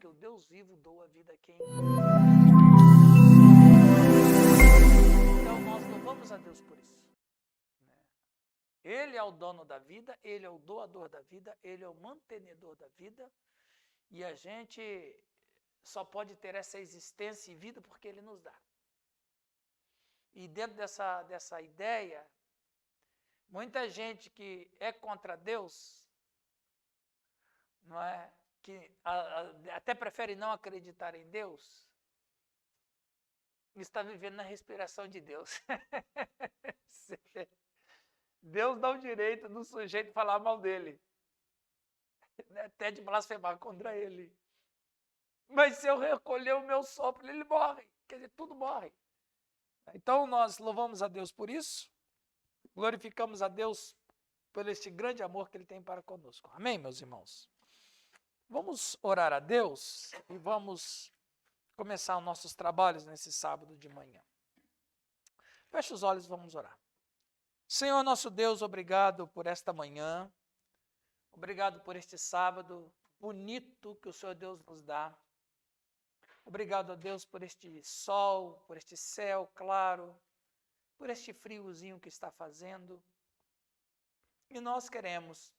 porque o Deus vivo doa a vida a quem. Então nós louvamos a Deus por isso. Ele é o dono da vida, Ele é o doador da vida, Ele é o mantenedor da vida, e a gente só pode ter essa existência e vida porque Ele nos dá. E dentro dessa ideia, muita gente que é contra Deus, não é? Que até prefere não acreditar em Deus, está vivendo na respiração de Deus. Deus dá o direito do sujeito falar mal dele, até de blasfemar contra ele. Mas se eu recolher o meu sopro, ele morre. Quer dizer, tudo morre. Então nós louvamos a Deus por isso, glorificamos a Deus por este grande amor que Ele tem para conosco. Amém, meus irmãos? Vamos orar a Deus e vamos começar os nossos trabalhos nesse sábado de manhã. Feche os olhos e vamos orar. Senhor nosso Deus, obrigado por esta manhã, obrigado por este sábado bonito que o Senhor Deus nos dá. Obrigado a Deus por este sol, por este céu claro, por este friozinho que está fazendo. E nós queremos,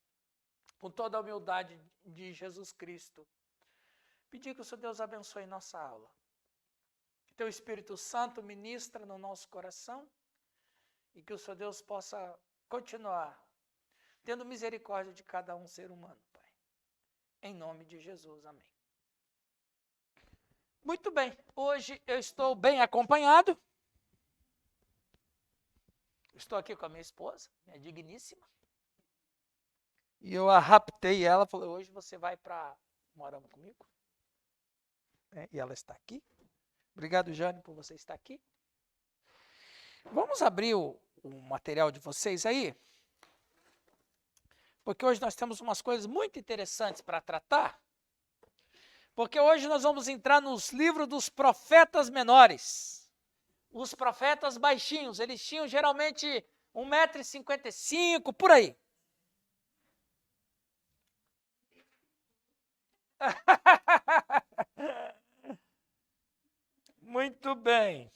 com toda a humildade de Jesus Cristo, pedir que o Senhor Deus abençoe nossa aula. Que Teu Espírito Santo ministra no nosso coração e que o Senhor Deus possa continuar tendo misericórdia de cada um ser humano, Pai. Em nome de Jesus, amém. Muito bem, hoje eu estou bem acompanhado. Estou aqui com a minha esposa, minha digníssima. E eu a raptei ela, falei, hoje você vai para Morama comigo. E ela está aqui. Obrigado, Jane, por você estar aqui. Vamos abrir o material de vocês aí, porque hoje nós temos umas coisas muito interessantes para tratar, porque hoje nós vamos entrar nos livros dos profetas menores. Os profetas baixinhos, eles tinham geralmente 1,55 m, por aí. Muito bem.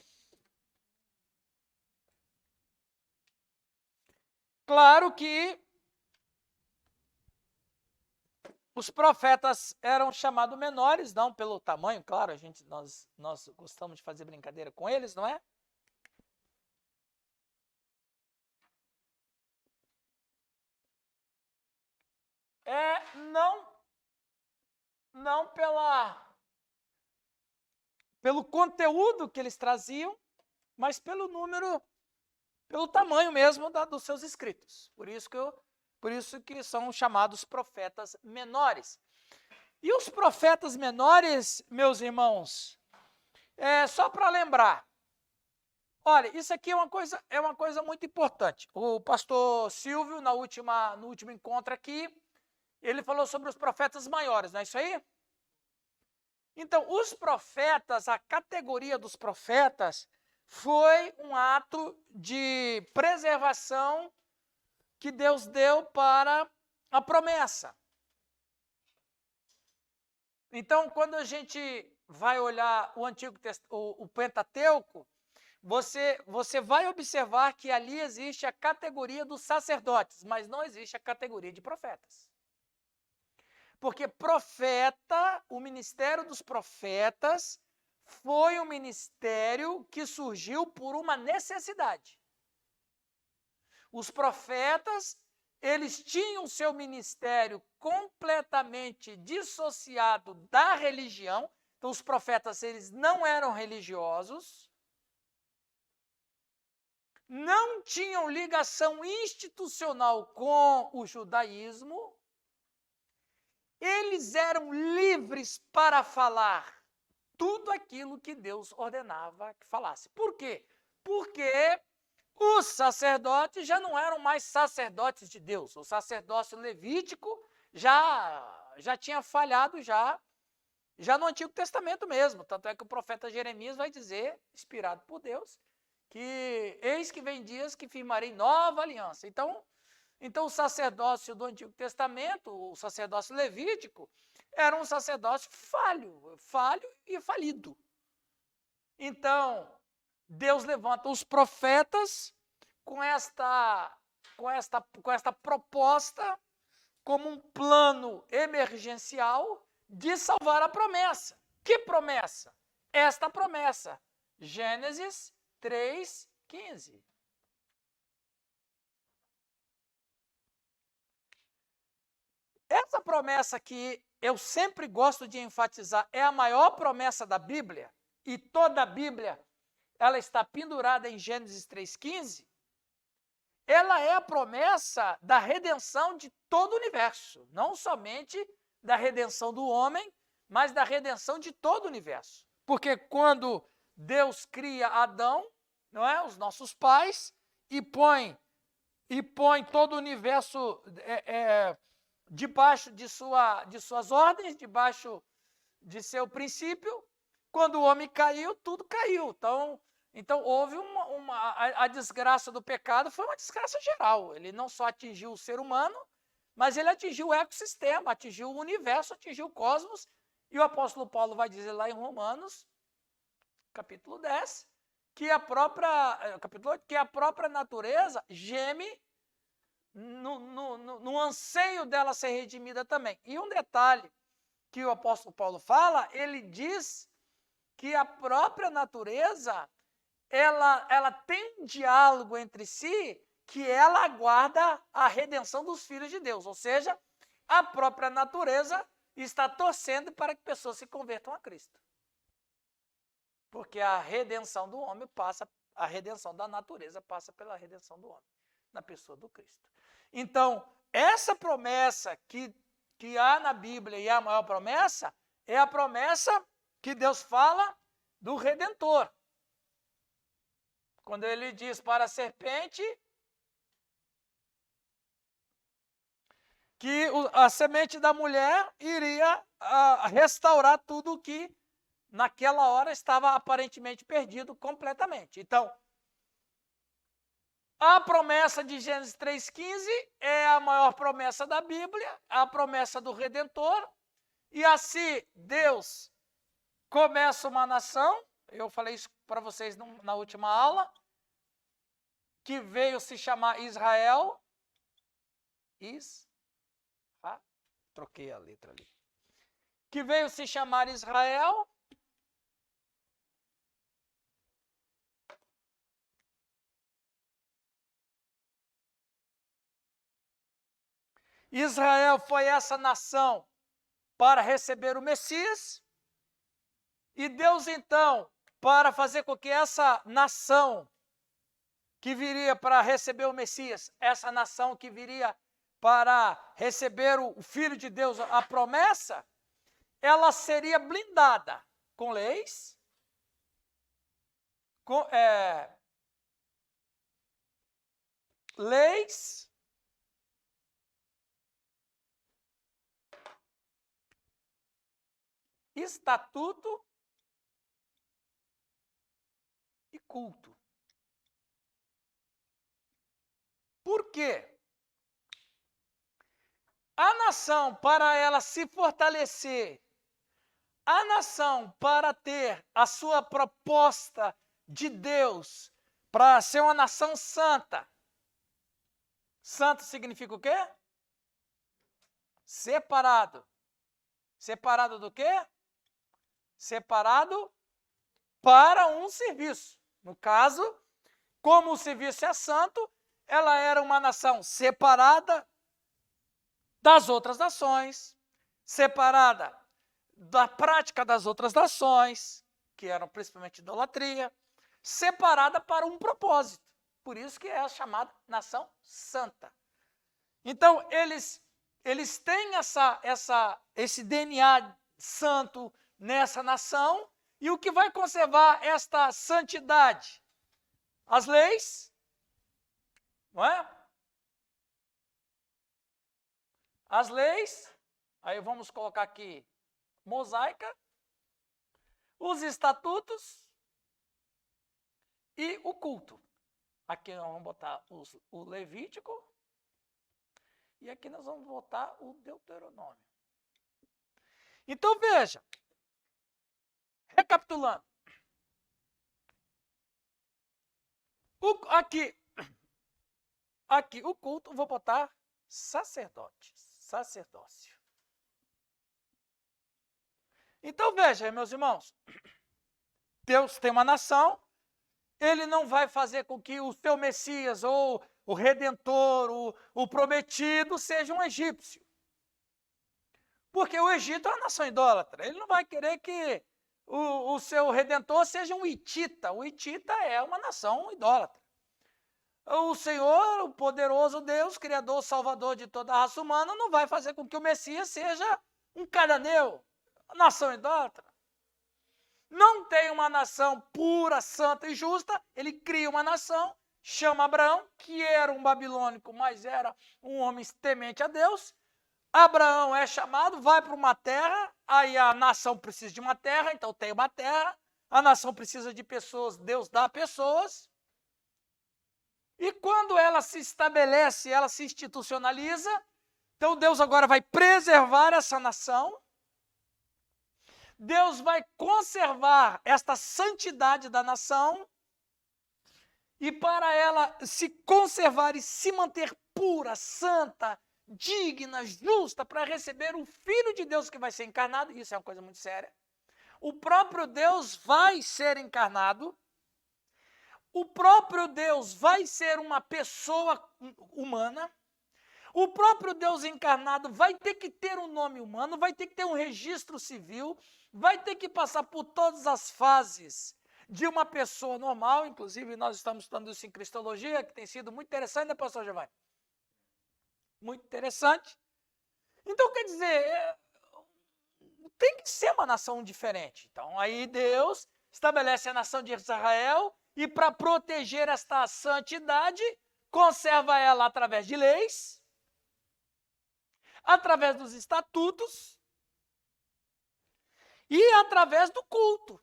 Claro que os profetas eram chamados menores, não pelo tamanho, claro, nós gostamos de fazer brincadeira com eles, não é? Não pelo conteúdo que eles traziam, mas pelo número, pelo tamanho mesmo dos seus escritos. Por isso que são chamados profetas menores. E os profetas menores, meus irmãos, só para lembrar, olha, isso aqui é uma coisa muito importante. O pastor Silvio, no último encontro aqui, ele falou sobre os profetas maiores, não é isso aí? Então, os profetas, a categoria dos profetas, foi um ato de preservação que Deus deu para a promessa. Então, quando a gente vai olhar o Pentateuco, você vai observar que ali existe a categoria dos sacerdotes, mas não existe a categoria de profetas. Porque o ministério dos profetas foi um ministério que surgiu por uma necessidade. Os profetas, eles tinham seu ministério completamente dissociado da religião. Então, os profetas, eles não eram religiosos, não tinham ligação institucional com o judaísmo. Eles eram livres para falar tudo aquilo que Deus ordenava que falasse. Por quê? Porque os sacerdotes já não eram mais sacerdotes de Deus. O sacerdócio levítico já tinha falhado já no Antigo Testamento mesmo. Tanto é que o profeta Jeremias vai dizer, inspirado por Deus, que eis que vem dias que firmarei nova aliança. Então o sacerdócio do Antigo Testamento, o sacerdócio levítico, era um sacerdócio falho e falido. Então, Deus levanta os profetas com esta proposta como um plano emergencial de salvar a promessa. Que promessa? Esta promessa. Gênesis 3:15. Essa promessa que eu sempre gosto de enfatizar é a maior promessa da Bíblia, e toda a Bíblia ela está pendurada em Gênesis 3:15. Ela é a promessa da redenção de todo o universo, não somente da redenção do homem, mas da redenção de todo o universo. Porque quando Deus cria Adão, não é, os nossos pais, e põe todo o universo debaixo de suas ordens, debaixo de seu princípio, quando o homem caiu, tudo caiu. Então houve a desgraça do pecado, foi uma desgraça geral. Ele não só atingiu o ser humano, mas ele atingiu o ecossistema, atingiu o universo, atingiu o cosmos. E o apóstolo Paulo vai dizer lá em Romanos, capítulo 10, que a própria natureza geme no anseio dela ser redimida também. E um detalhe que o apóstolo Paulo fala, ele diz que a própria natureza ela tem um diálogo entre si, que ela aguarda a redenção dos filhos de Deus, ou seja, a própria natureza está torcendo para que pessoas se convertam a Cristo. Porque a redenção do homem a redenção da natureza passa pela redenção do homem, na pessoa do Cristo. Então, essa promessa que há na Bíblia, e a maior promessa, é a promessa que Deus fala do Redentor. Quando ele diz para a serpente que a semente da mulher iria restaurar tudo que naquela hora estava aparentemente perdido completamente. Então, a promessa de Gênesis 3:15 é a maior promessa da Bíblia, a promessa do Redentor, e assim Deus começa uma nação, eu falei isso para vocês na última aula, que veio se chamar Israel. Troquei a letra ali. Que veio se chamar Israel. Israel foi essa nação para receber o Messias. E Deus, então, para fazer com que essa nação que viria para receber o Messias, essa nação que viria para receber o Filho de Deus, a promessa, ela seria blindada com leis, estatuto e culto. Por quê? A nação, para ela se fortalecer, a nação, para ter a sua proposta de Deus, para ser uma nação santa. Santo significa o quê? Separado. Separado do quê? Separado para um serviço. No caso, como o serviço é santo, ela era uma nação separada das outras nações, separada da prática das outras nações, que eram principalmente idolatria, separada para um propósito. Por isso que é a chamada nação santa. Então, eles têm esse DNA santo nessa nação, e o que vai conservar esta santidade? As leis, não é? As leis, aí vamos colocar aqui mosaica, os estatutos e o culto. Aqui nós vamos botar o Levítico e aqui nós vamos botar o Deuteronômio. Então veja, recapitulando, aqui o culto, vou botar sacerdotes, sacerdócio. Então veja, meus irmãos, Deus tem uma nação, ele não vai fazer com que o seu Messias ou o Redentor, o prometido, seja um egípcio. Porque o Egito é uma nação idólatra. Ele não vai querer que o seu Redentor seja um hitita. O hitita é uma nação idólatra. O Senhor, o poderoso Deus, Criador, Salvador de toda a raça humana, não vai fazer com que o Messias seja um cananeu, nação idólatra. Não tem uma nação pura, santa e justa, ele cria uma nação, chama Abraão, que era um babilônico, mas era um homem temente a Deus. Abraão é chamado, vai para uma terra, aí a nação precisa de uma terra, então tem uma terra, a nação precisa de pessoas, Deus dá pessoas. E quando ela se estabelece, ela se institucionaliza, então Deus agora vai preservar essa nação, Deus vai conservar esta santidade da nação, e para ela se conservar e se manter pura, santa, digna, justa, para receber o Filho de Deus que vai ser encarnado, isso é uma coisa muito séria, o próprio Deus vai ser encarnado, o próprio Deus vai ser uma pessoa humana, o próprio Deus encarnado vai ter que ter um nome humano, vai ter que ter um registro civil, vai ter que passar por todas as fases de uma pessoa normal, inclusive nós estamos estudando isso em Cristologia, que tem sido muito interessante, né, pastor Giovanni? Muito interessante. Então, quer dizer, tem que ser uma nação diferente. Então, aí Deus estabelece a nação de Israel e, para proteger esta santidade, conserva ela através de leis, através dos estatutos e através do culto.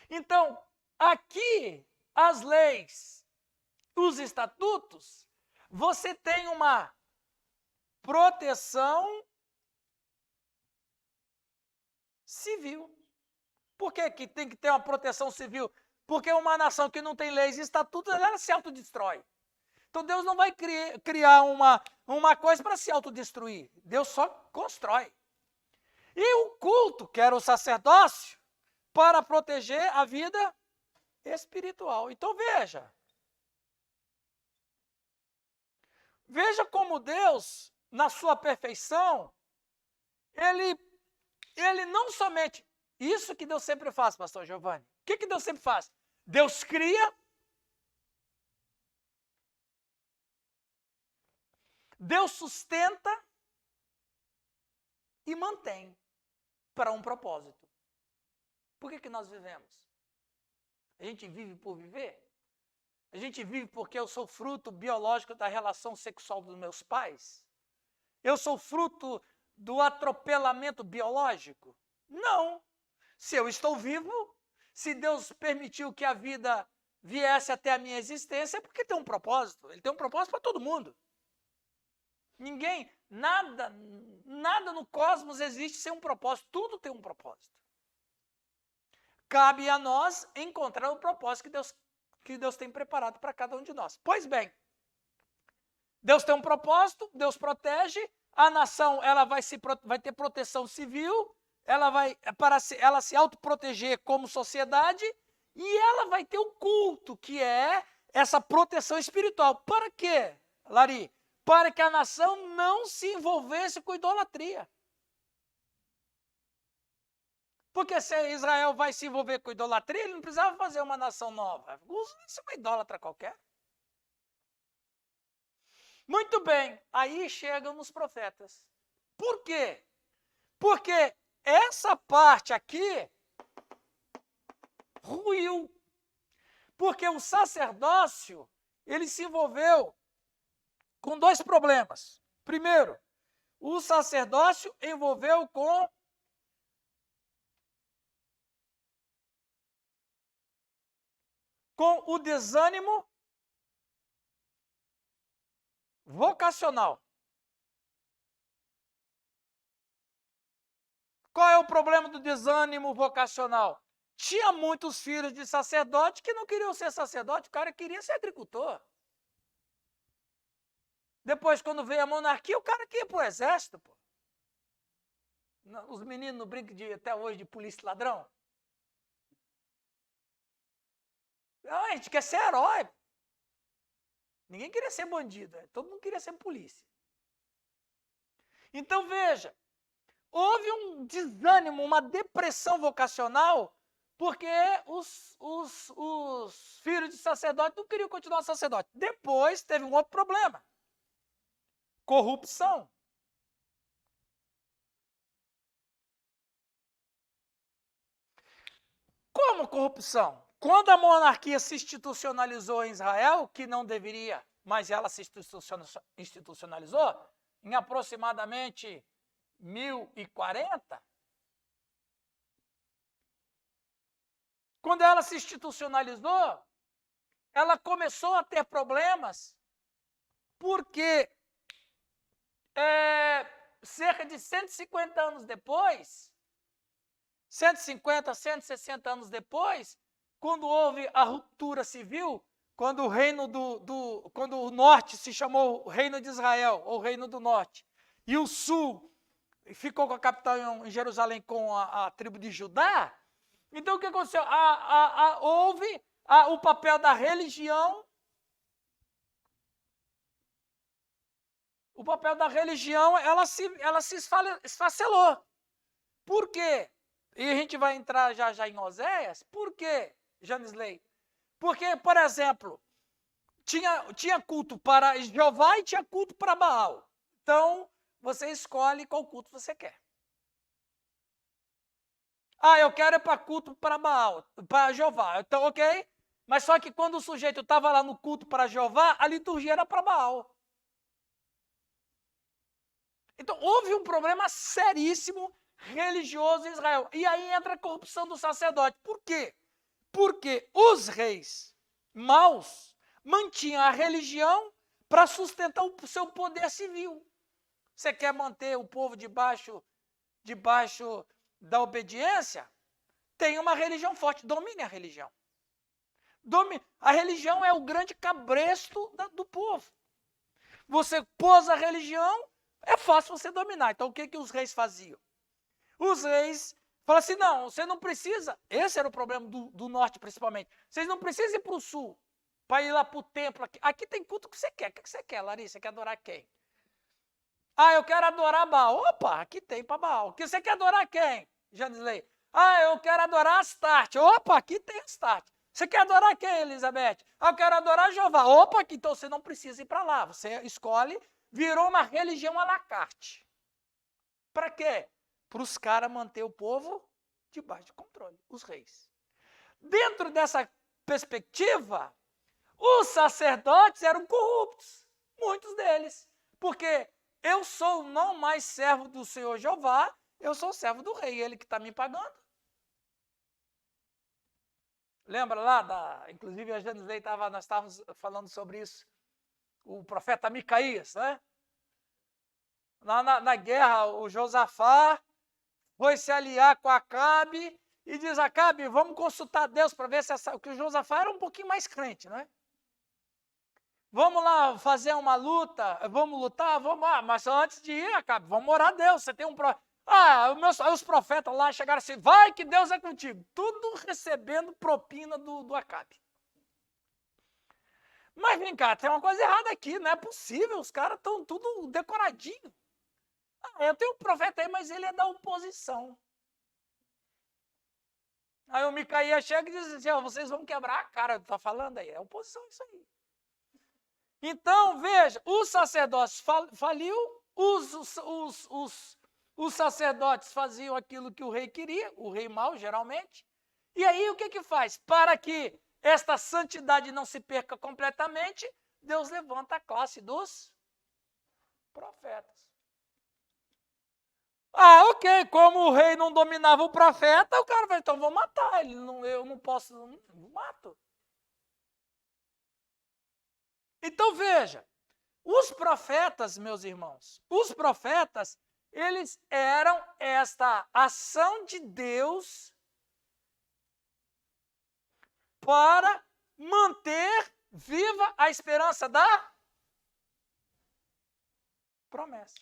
Então, aqui, as leis, os estatutos, você tem uma proteção civil. Por que tem que ter uma proteção civil? Porque uma nação que não tem leis e estatutos, ela se autodestrói. Então Deus não vai criar uma coisa para se autodestruir. Deus só constrói. E o culto, que era o sacerdócio, para proteger a vida espiritual. Então veja como Deus, na sua perfeição, ele não somente, isso que Deus sempre faz, pastor Giovanni, o que Deus sempre faz? Deus cria, Deus sustenta e mantém para um propósito. Por que nós vivemos? A gente vive por viver? A gente vive porque eu sou fruto biológico da relação sexual dos meus pais? Eu sou fruto do atropelamento biológico? Não. Se eu estou vivo, se Deus permitiu que a vida viesse até a minha existência, é porque tem um propósito. Ele tem um propósito para todo mundo. Ninguém, nada no cosmos existe sem um propósito. Tudo tem um propósito. Cabe a nós encontrar o propósito que Deus tem preparado para cada um de nós. Pois bem, Deus tem um propósito, Deus protege, a nação ela vai ter proteção civil, para ela se autoproteger como sociedade, e ela vai ter o culto, que é essa proteção espiritual. Para quê, Lari? Para que a nação não se envolvesse com idolatria. Porque se Israel vai se envolver com idolatria, ele não precisava fazer uma nação nova. Isso é uma idólatra qualquer. Muito bem, aí chegam os profetas. Por quê? Porque essa parte aqui ruiu. Porque o sacerdócio, ele se envolveu com dois problemas. Primeiro, o sacerdócio envolveu com o desânimo vocacional. Qual é o problema do desânimo vocacional? Tinha muitos filhos de sacerdote que não queriam ser sacerdote, o cara queria ser agricultor. Depois, quando veio a monarquia, o cara queria ir para o exército. Pô. Os meninos não brincam até hoje de polícia e ladrão. Não, a gente quer ser herói. Ninguém queria ser bandido, todo mundo queria ser polícia. Então, veja, houve um desânimo, uma depressão vocacional, porque os filhos de sacerdote não queriam continuar sacerdote. Depois teve um outro problema. Corrupção. Como corrupção? Quando a monarquia se institucionalizou em Israel, que não deveria, mas ela se institucionalizou, em aproximadamente 1040, quando ela se institucionalizou, ela começou a ter problemas, porque cerca de 150 anos depois, 150, 160 anos depois, quando houve a ruptura civil, quando o reino quando o norte se chamou Reino de Israel, ou Reino do Norte, e o sul ficou com a capital em Jerusalém com a tribo de Judá, então o que aconteceu? Houve o papel da religião. O papel da religião, ela se esfacelou. Por quê? E a gente vai entrar já em Oséias. Por quê, Janisley? Porque, por exemplo, tinha culto para Jeová e tinha culto para Baal. Então, você escolhe qual culto você quer. Eu quero ir para culto para Baal, para Jeová. Então, ok. Mas só que quando o sujeito estava lá no culto para Jeová, a liturgia era para Baal. Então, houve um problema seríssimo religioso em Israel. E aí entra a corrupção do sacerdote. Por quê? Porque os reis maus mantinham a religião para sustentar o seu poder civil. Você quer manter o povo debaixo da obediência? Tem uma religião forte, domine a religião. A religião é o grande cabresto do povo. Você pôs a religião, é fácil você dominar. Então, o que os reis faziam? Os reis falaram assim, não, você não precisa, esse era o problema do norte principalmente, vocês não precisam ir para o sul, para ir lá para o templo. Aqui tem culto que você quer. O que você quer, Larissa? Você quer adorar quem? Eu quero adorar Baal. Opa, aqui tem para Baal. Você quer adorar quem, Janisley? Eu quero adorar Astarte. Opa, aqui tem Astarte. Você quer adorar quem, Elizabeth? Eu quero adorar Jeová. Opa, aqui, então você não precisa ir para lá. Você escolhe, virou uma religião à la carte. Para quê? Para os caras manter o povo debaixo de controle, os reis. Dentro dessa perspectiva, os sacerdotes eram corruptos, muitos deles, porque eu sou não mais servo do Senhor Jeová, eu sou servo do rei, ele que está me pagando. Lembra lá, inclusive a Janisley nós estávamos falando sobre isso, o profeta Micaías, né? Na guerra, o Josafá foi se aliar com Acabe e diz, Acabe, vamos consultar Deus para ver se porque o Josafá era um pouquinho mais crente, né? Vamos lá fazer uma luta, vamos lutar, vamos lá, mas antes de ir, Acabe, vamos orar a Deus, você tem um profeta. Os profetas lá chegaram assim, vai que Deus é contigo, tudo recebendo propina do Acabe. Mas vem cá, tem uma coisa errada aqui, não é possível, os caras estão tudo decoradinho. Eu tenho um profeta aí, mas ele é da oposição. Aí o Micaías chega e diz assim, vocês vão quebrar a cara, está falando aí, é oposição isso aí. Então, veja, o sacerdócio faliu, os sacerdotes faziam aquilo que o rei queria, o rei mau, geralmente. E aí, o que faz? Para que esta santidade não se perca completamente, Deus levanta a classe dos profetas. Ok, como o rei não dominava o profeta, o cara vai, então vou matar ele, eu não posso, não mato. Então veja, os profetas, meus irmãos, os profetas, eles eram esta ação de Deus para manter viva a esperança da promessa.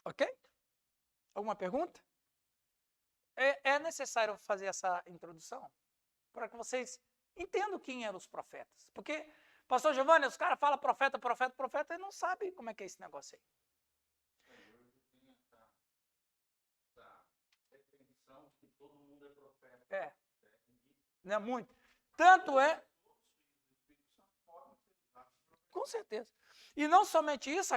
Ok? Alguma pergunta? É necessário fazer essa introdução para que vocês entendam quem eram os profetas. Porque, pastor Giovanni, os caras falam profeta, profeta, profeta, e não sabem como é que é esse negócio aí. Definição que todo mundo é profeta. É. Não é muito. Tanto é. Com certeza. E não somente isso,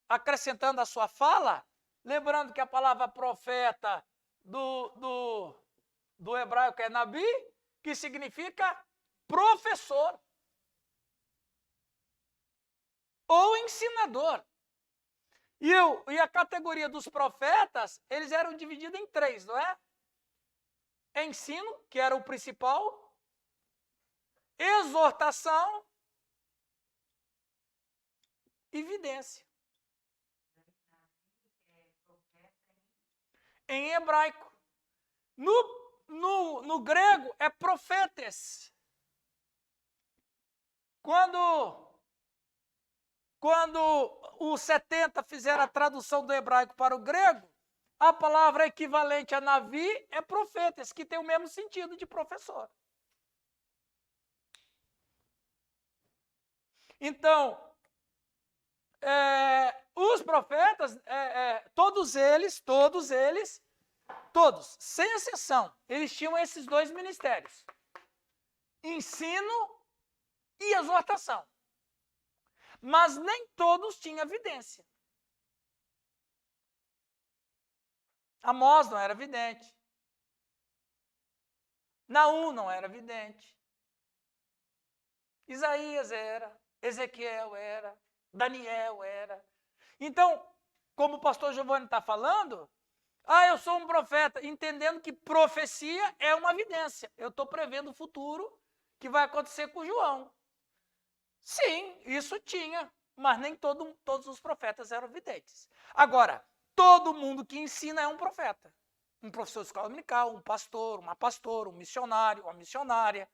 acrescentando a sua fala, lembrando que a palavra profeta do hebraico é nabi, que significa professor ou ensinador. E a categoria dos profetas, eles eram divididos em 3, não é? Ensino, que era o principal, exortação e vidência. Em hebraico. No grego é profetes. Quando os 70 fizeram a tradução do hebraico para o grego, a palavra equivalente a navi é profetes, que tem o mesmo sentido de professor. Então, os profetas, todos eles, sem exceção, eles tinham esses 2 ministérios: ensino e exortação. Mas nem todos tinham vidência. Amós não era vidente. Naum não era vidente. Isaías era. Ezequiel era. Daniel era. Então, como o pastor Giovanni está falando, eu sou um profeta, entendendo que profecia é uma vidência. Eu estou prevendo o futuro que vai acontecer com João. Sim, isso tinha, mas nem todos os profetas eram videntes. Agora, todo mundo que ensina é um profeta. Um professor de escola dominical, um pastor, uma pastora, um missionário, uma missionária.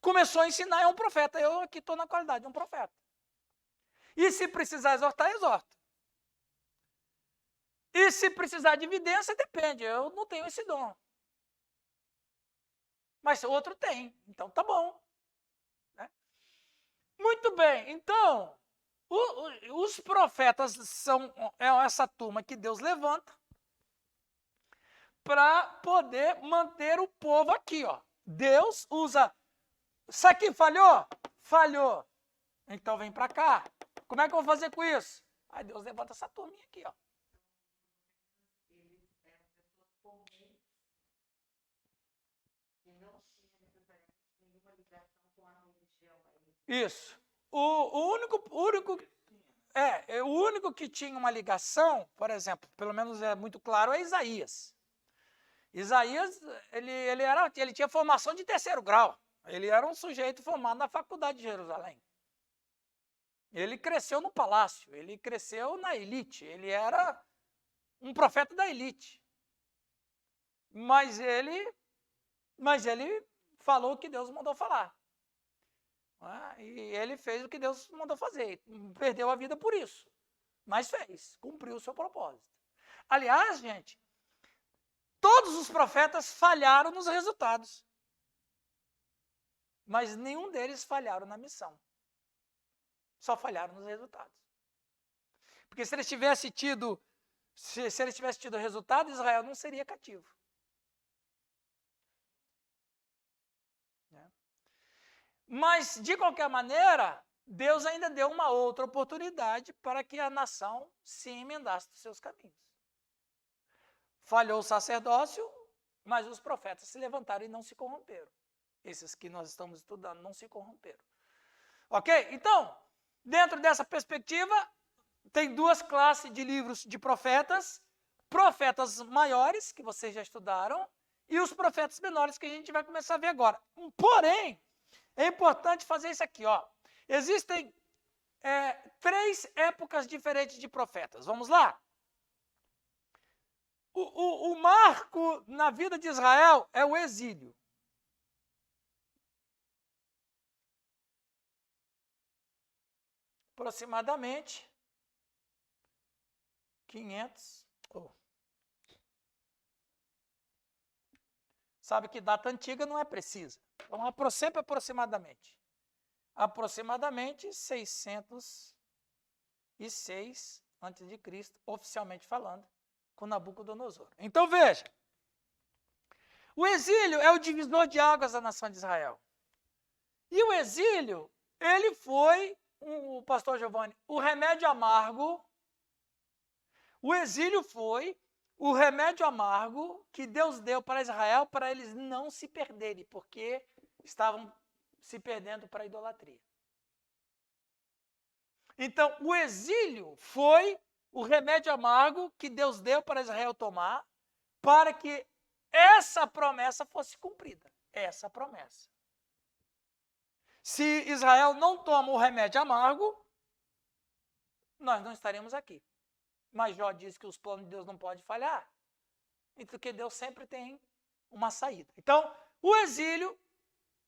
Começou a ensinar, é um profeta. Eu aqui estou na qualidade de um profeta. E se precisar exortar, exorta. E se precisar de evidência, depende. Eu não tenho esse dom. Mas o outro tem, então tá bom. Né? Muito bem, então, os profetas são essa turma que Deus levanta para poder manter o povo aqui, ó. Deus usa. Isso aqui falhou? Falhou. Então vem para cá. Como é que eu vou fazer com isso? Aí Deus levanta essa turminha aqui, ó. Eles eram pessoas comuns que não tinham necessariamente nenhuma ligação com a religião. Isso. O único que tinha uma ligação, por exemplo, pelo menos é muito claro, é Isaías. Isaías, ele tinha formação de 3º grau. Ele era um sujeito formado na faculdade de Jerusalém. Ele cresceu no palácio, ele cresceu na elite, ele era um profeta da elite. Mas ele falou o que Deus mandou falar. E ele fez o que Deus mandou fazer. Perdeu a vida por isso. Mas fez, cumpriu o seu propósito. Aliás, gente, todos os profetas falharam nos resultados. Mas nenhum deles falharam na missão. Só falharam nos resultados. Porque se eles tivessem tido resultado, Israel não seria cativo. Mas, de qualquer maneira, Deus ainda deu uma outra oportunidade para que a nação se emendasse dos seus caminhos. Falhou o sacerdócio, mas os profetas se levantaram e não se corromperam. Esses que nós estamos estudando não se corromperam. Ok? Então, dentro dessa perspectiva, tem 2 classes de livros de profetas. Profetas maiores, que vocês já estudaram, e os profetas menores, que a gente vai começar a ver agora. Porém, É importante fazer isso aqui, ó. Existem 3 épocas diferentes de profetas. Vamos lá? O marco na vida de Israel é o exílio. Aproximadamente 500. Sabe que data antiga não é precisa. Então, sempre aproximadamente. Aproximadamente 606 a.C., oficialmente falando, com Nabucodonosor. Então, veja. O exílio é o divisor de águas da nação de Israel. E o exílio, ele foi, o pastor Giovanni, o remédio amargo. O exílio foi o remédio amargo que Deus deu para Israel para eles não se perderem, porque estavam se perdendo para a idolatria. Então, o exílio foi o remédio amargo que Deus deu para Israel tomar para que essa promessa fosse cumprida. Essa promessa. Se Israel não toma o remédio amargo, nós não estaremos aqui. Mas Jó diz que os planos de Deus não podem falhar. Então, que Deus sempre tem uma saída. Então, o exílio,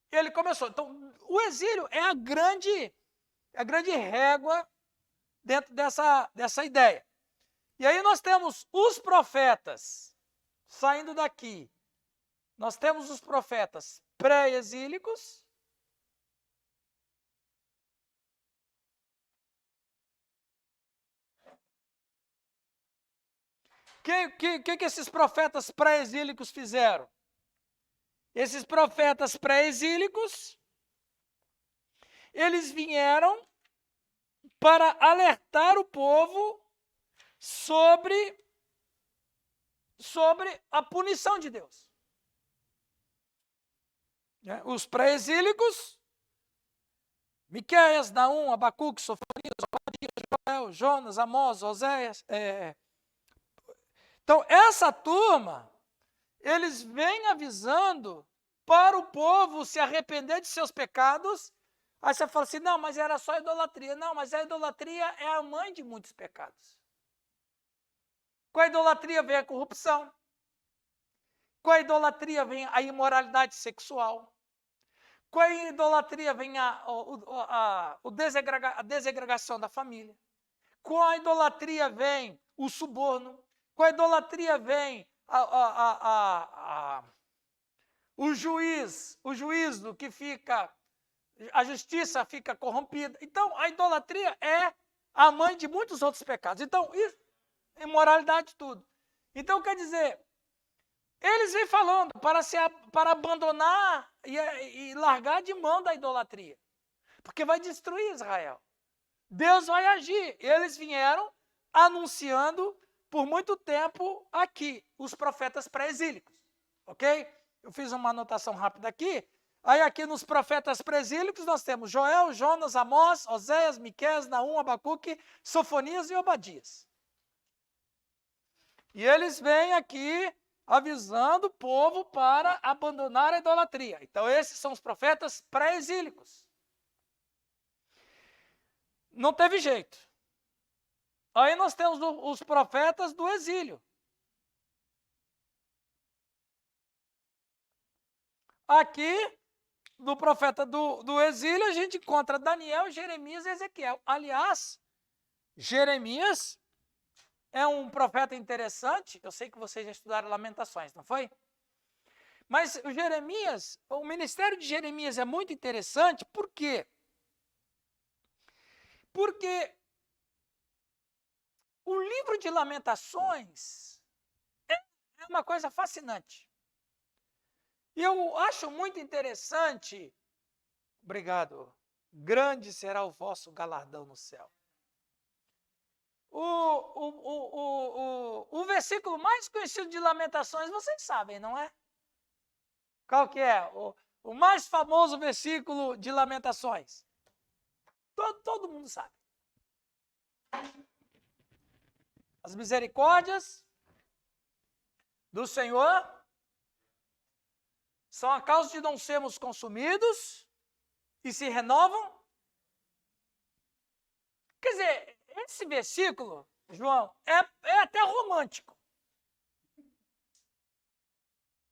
ele começou. Então, o exílio é a grande régua dentro dessa ideia. E aí nós temos os profetas saindo daqui. Nós temos os profetas pré-exílicos. Que esses profetas pré-exílicos fizeram? Esses profetas pré-exílicos, eles vieram para alertar o povo sobre a punição de Deus. Os pré-exílicos, Miqueias, Naum, Abacuque, Sofonias, Joel, Jonas, Amós, Oséias. Então, essa turma, eles vêm avisando para o povo se arrepender de seus pecados. Aí você fala assim, não, mas era só idolatria. Não, mas a idolatria é a mãe de muitos pecados. Com a idolatria vem a corrupção. Com a idolatria vem a imoralidade sexual. Com a idolatria vem a desegregação da família. Com a idolatria vem o suborno. Com a idolatria vem o juízo que fica, a justiça fica corrompida. Então, a idolatria é a mãe de muitos outros pecados. Então, isso, imoralidade, tudo. Então, quer dizer, eles vêm falando para abandonar e largar de mão da idolatria, porque vai destruir Israel. Deus vai agir. Eles vieram anunciando por muito tempo aqui, os profetas pré-exílicos, ok? Eu fiz uma anotação rápida aqui. Aí aqui nos profetas pré-exílicos nós temos Joel, Jonas, Amós, Oséias, Miqueias, Naum, Abacuque, Sofonias e Obadias. E eles vêm aqui avisando o povo para abandonar a idolatria. Então esses são os profetas pré-exílicos. Não teve jeito. Aí nós temos os profetas do exílio. Aqui, do profeta do exílio, a gente encontra Daniel, Jeremias e Ezequiel. Aliás, Jeremias é um profeta interessante. Eu sei que vocês já estudaram Lamentações, não foi? Mas o ministério de Jeremias é muito interessante. Por quê? Porque o livro de Lamentações é uma coisa fascinante. E eu acho muito interessante, obrigado, grande será o vosso galardão no céu. O versículo mais conhecido de Lamentações, vocês sabem, não é? Qual que é? O mais famoso versículo de Lamentações. Todo mundo sabe. As misericórdias do Senhor são a causa de não sermos consumidos, e se renovam. Quer dizer, esse versículo, João, é até romântico.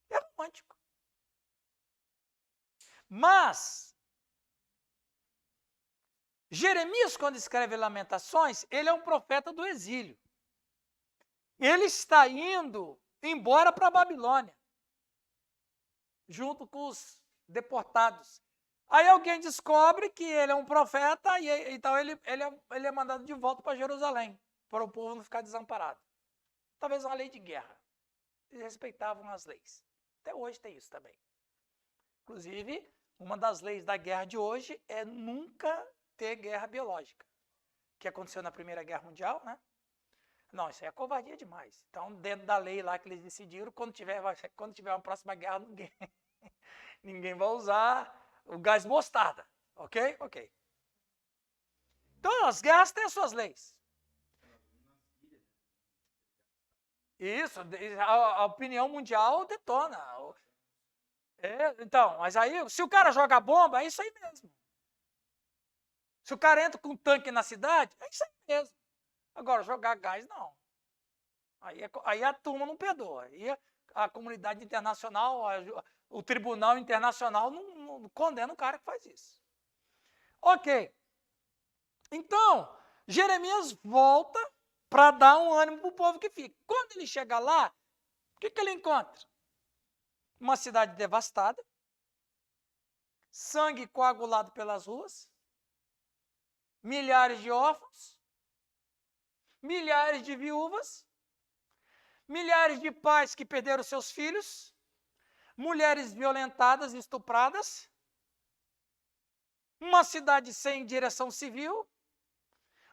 É romântico. Mas, Jeremias, quando escreve Lamentações, ele é um profeta do exílio. Ele está indo embora para a Babilônia, junto com os deportados. Aí alguém descobre que ele é um profeta e então ele é mandado de volta para Jerusalém, para o povo não ficar desamparado. Talvez uma lei de guerra. Eles respeitavam as leis. Até hoje tem isso também. Inclusive, uma das leis da guerra de hoje é nunca ter guerra biológica, que aconteceu na Primeira Guerra Mundial, né? Não, isso aí é covardia demais. Então, dentro da lei lá que eles decidiram, quando tiver uma próxima guerra, ninguém vai usar o gás mostarda, ok? Ok. Então, as guerras têm as suas leis. Isso, a opinião mundial detona. Então, mas aí, se o cara joga bomba, é isso aí mesmo. Se o cara entra com um tanque na cidade, é isso aí mesmo. Agora, jogar gás, não. Aí a turma não perdoa. Aí a comunidade internacional, o tribunal internacional não condena o cara que faz isso. Ok. Então, Jeremias volta para dar um ânimo para o povo que fica. Quando ele chega lá, o que ele encontra? Uma cidade devastada, sangue coagulado pelas ruas, milhares de órfãos, milhares de viúvas, milhares de pais que perderam seus filhos, mulheres violentadas e estupradas, uma cidade sem direção civil,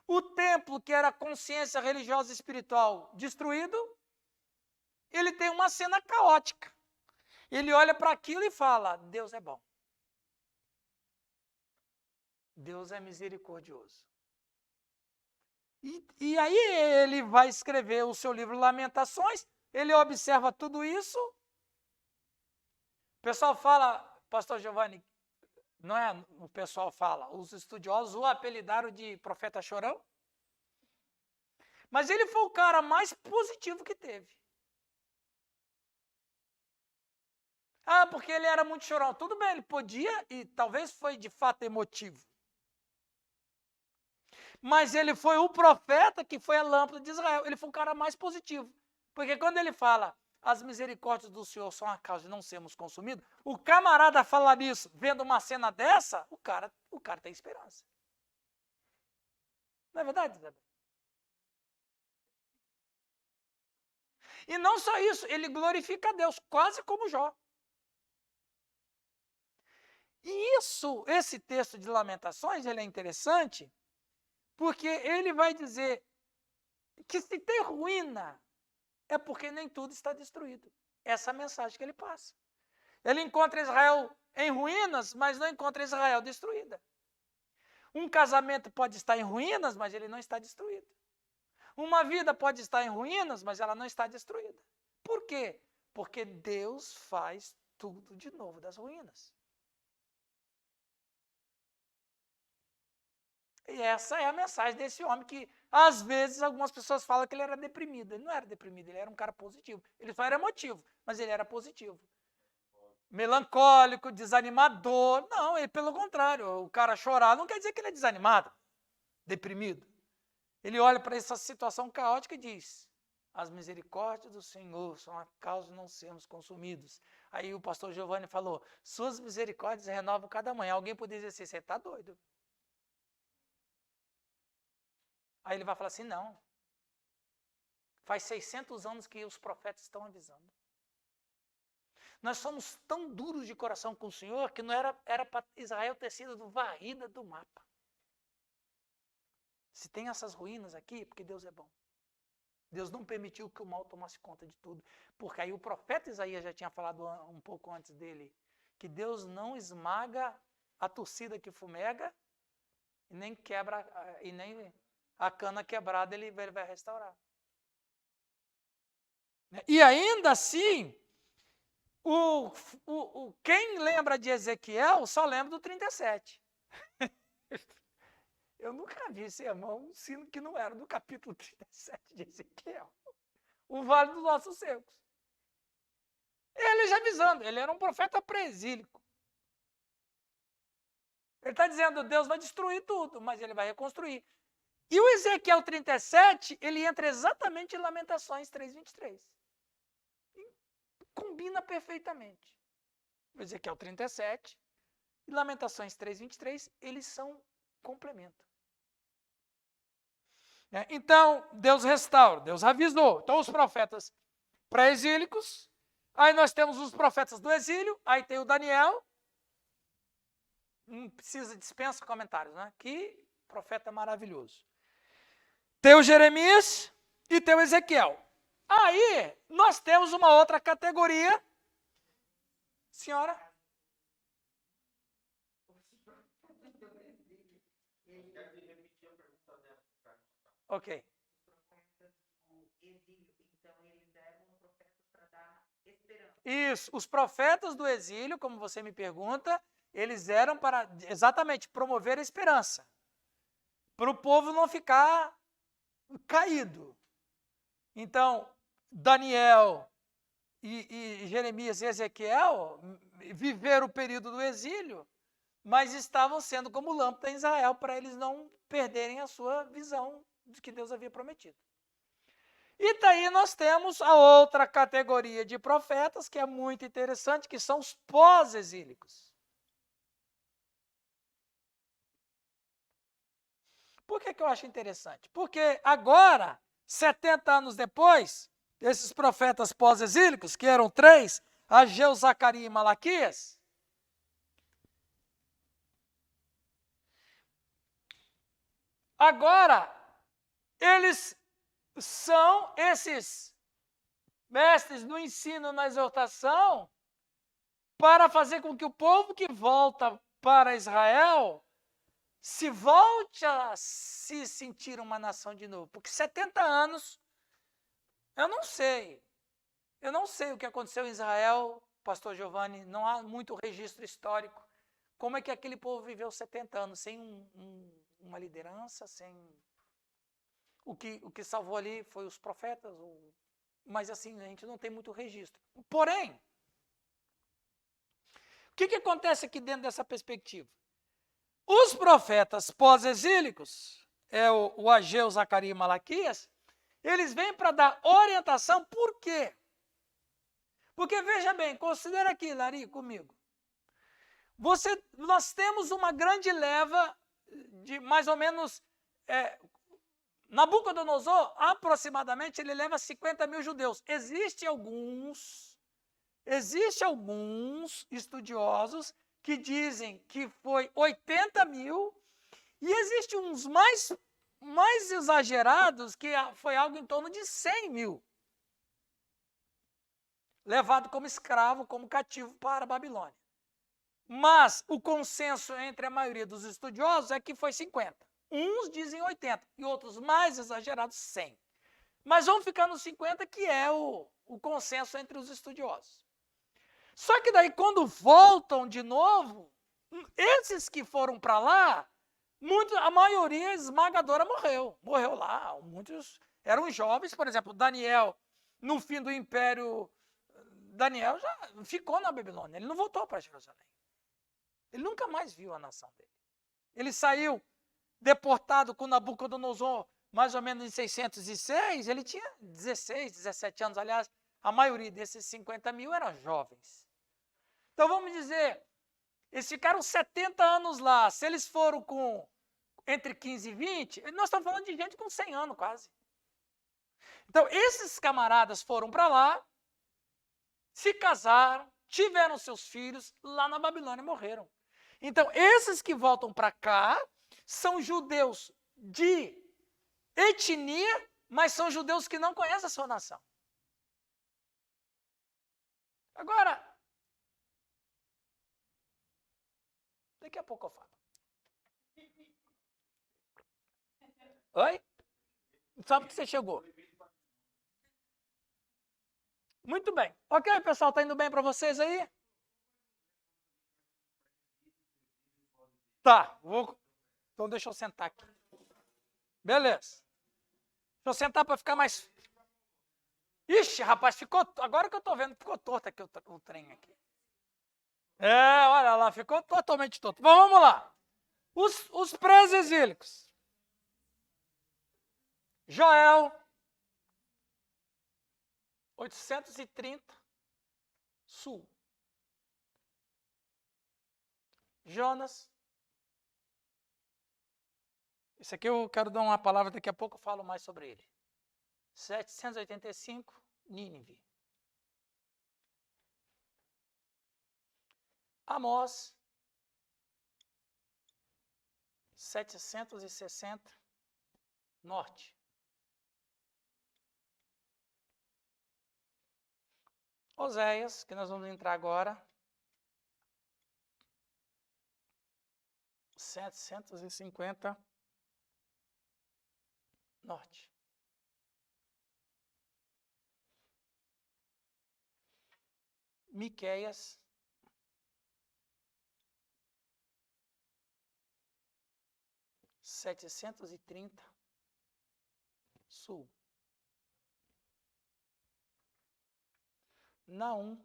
o templo, que era a consciência religiosa e espiritual, destruído. Ele tem uma cena caótica. Ele olha para aquilo e fala: Deus é bom. Deus é misericordioso. E aí ele vai escrever o seu livro Lamentações, ele observa tudo isso. O pessoal fala, pastor Giovanni, não é o pessoal fala, os estudiosos o apelidaram de profeta chorão. Mas ele foi o cara mais positivo que teve. Ah, porque ele era muito chorão. Tudo bem, ele podia e talvez foi de fato emotivo. Mas ele foi o profeta que foi a lâmpada de Israel. Ele foi o cara mais positivo. Porque quando ele fala, as misericórdias do Senhor são a causa de não sermos consumidos, o camarada falar isso, vendo uma cena dessa, o cara tem esperança. Não é verdade, Isabel? E não só isso, ele glorifica a Deus, quase como Jó. E esse texto de Lamentações, ele é interessante, porque ele vai dizer que se tem ruína, é porque nem tudo está destruído. Essa é a mensagem que ele passa. Ele encontra Israel em ruínas, mas não encontra Israel destruída. Um casamento pode estar em ruínas, mas ele não está destruído. Uma vida pode estar em ruínas, mas ela não está destruída. Por quê? Porque Deus faz tudo de novo das ruínas. E essa é a mensagem desse homem que, às vezes, algumas pessoas falam que ele era deprimido. Ele não era deprimido, ele era um cara positivo. Ele só era emotivo, mas ele era positivo. Melancólico, desanimador. Não, ele, pelo contrário, o cara chorar não quer dizer que ele é desanimado, deprimido. Ele olha para essa situação caótica e diz: as misericórdias do Senhor são a causa de não sermos consumidos. Aí o pastor Giovanni falou: suas misericórdias renovam cada manhã. Alguém poderia dizer assim: você está doido? Aí ele vai falar assim: não. Faz 600 anos que os profetas estão avisando. Nós somos tão duros de coração com o Senhor que não era para Israel ter sido varrida do mapa. Se tem essas ruínas aqui, porque Deus é bom. Deus não permitiu que o mal tomasse conta de tudo. Porque aí o profeta Isaías já tinha falado um pouco antes dele, que Deus não esmaga a torcida que fumega e nem quebra, e nem a cana quebrada ele vai restaurar. E ainda assim, quem lembra de Ezequiel só lembra do 37. Eu nunca vi sermão sino que não era do capítulo 37 de Ezequiel. O Vale dos Ossos Secos. Ele já avisando, ele era um profeta pré-exílico. Ele está dizendo, Deus vai destruir tudo, mas ele vai reconstruir. E o Ezequiel 37, ele entra exatamente em Lamentações 3:23. Combina perfeitamente. O Ezequiel 37 e Lamentações 3:23, eles são complemento. Então, Deus restaura, Deus avisou. Então, os profetas pré-exílicos, aí nós temos os profetas do exílio, aí tem o Daniel, não precisa, dispensa comentários, né? Que profeta maravilhoso. Tem o Jeremias e tem o Ezequiel. Aí, nós temos uma outra categoria. Senhora? Deve repetir a pergunta dela. Ok. Isso, os profetas do exílio, como você me pergunta, eles eram para exatamente promover a esperança, para o povo não ficar caído. Então, Daniel e Jeremias e Ezequiel viveram o período do exílio, mas estavam sendo como lâmpada em Israel para eles não perderem a sua visão de que Deus havia prometido. E daí nós temos a outra categoria de profetas, que é muito interessante, que são os pós-exílicos. Por que eu acho interessante? Porque agora, 70 anos depois, esses profetas pós-exílicos, que eram 3, Ageu, Zacarias e Malaquias, agora eles são esses mestres no ensino, na exortação, para fazer com que o povo que volta para Israel se volte a se sentir uma nação de novo. Porque 70 anos, eu não sei o que aconteceu em Israel, pastor Giovanni, não há muito registro histórico. Como é que aquele povo viveu 70 anos sem uma liderança, sem... O que salvou ali foi os profetas, mas assim, a gente não tem muito registro. Porém, o que acontece aqui dentro dessa perspectiva? Os profetas pós-exílicos, o Ageu, Zacarias e Malaquias, eles vêm para dar orientação. Por quê? Porque, veja bem, considera aqui, Lari, comigo. Nós temos uma grande leva de mais ou menos... Nabucodonosor, aproximadamente, ele leva 50 mil judeus. Existem alguns estudiosos que dizem que foi 80 mil, e existem uns mais exagerados que foi algo em torno de 100 mil. Levado como escravo, como cativo para a Babilônia. Mas o consenso entre a maioria dos estudiosos é que foi 50. Uns dizem 80 e outros mais exagerados 100. Mas vamos ficar nos 50, que é o consenso entre os estudiosos. Só que daí, quando voltam de novo, esses que foram para lá, a maioria esmagadora morreu. Morreu lá. Muitos eram jovens, por exemplo, Daniel, no fim do Império, Daniel já ficou na Babilônia. Ele não voltou para Jerusalém. Ele nunca mais viu a nação dele. Ele saiu deportado com Nabucodonosor, mais ou menos em 606, ele tinha 16, 17 anos. Aliás, a maioria desses 50 mil eram jovens. Então, vamos dizer, eles ficaram 70 anos lá. Se eles foram com entre 15 e 20, nós estamos falando de gente com 100 anos quase. Então, esses camaradas foram para lá, se casaram, tiveram seus filhos, lá na Babilônia morreram. Então, esses que voltam para cá são judeus de etnia, mas são judeus que não conhecem a sua nação. Agora, daqui a pouco eu falo. Oi? Só porque você chegou. Muito bem. Ok, pessoal, tá indo bem para vocês aí? Tá, então deixa eu sentar aqui. Beleza. Deixa eu sentar para ficar mais... Ixi, rapaz, agora que eu tô vendo, ficou torto aqui o trem aqui. Olha lá, ficou totalmente torto. Bom, vamos lá. Os pré-exílicos. Joel, 830, sul. Jonas. Esse aqui eu quero dar uma palavra, daqui a pouco eu falo mais sobre ele. 785, Nínive. Amós, 760, norte. Oséias, que nós vamos entrar agora, 750, norte. Miqueias, 730, sul. Naum,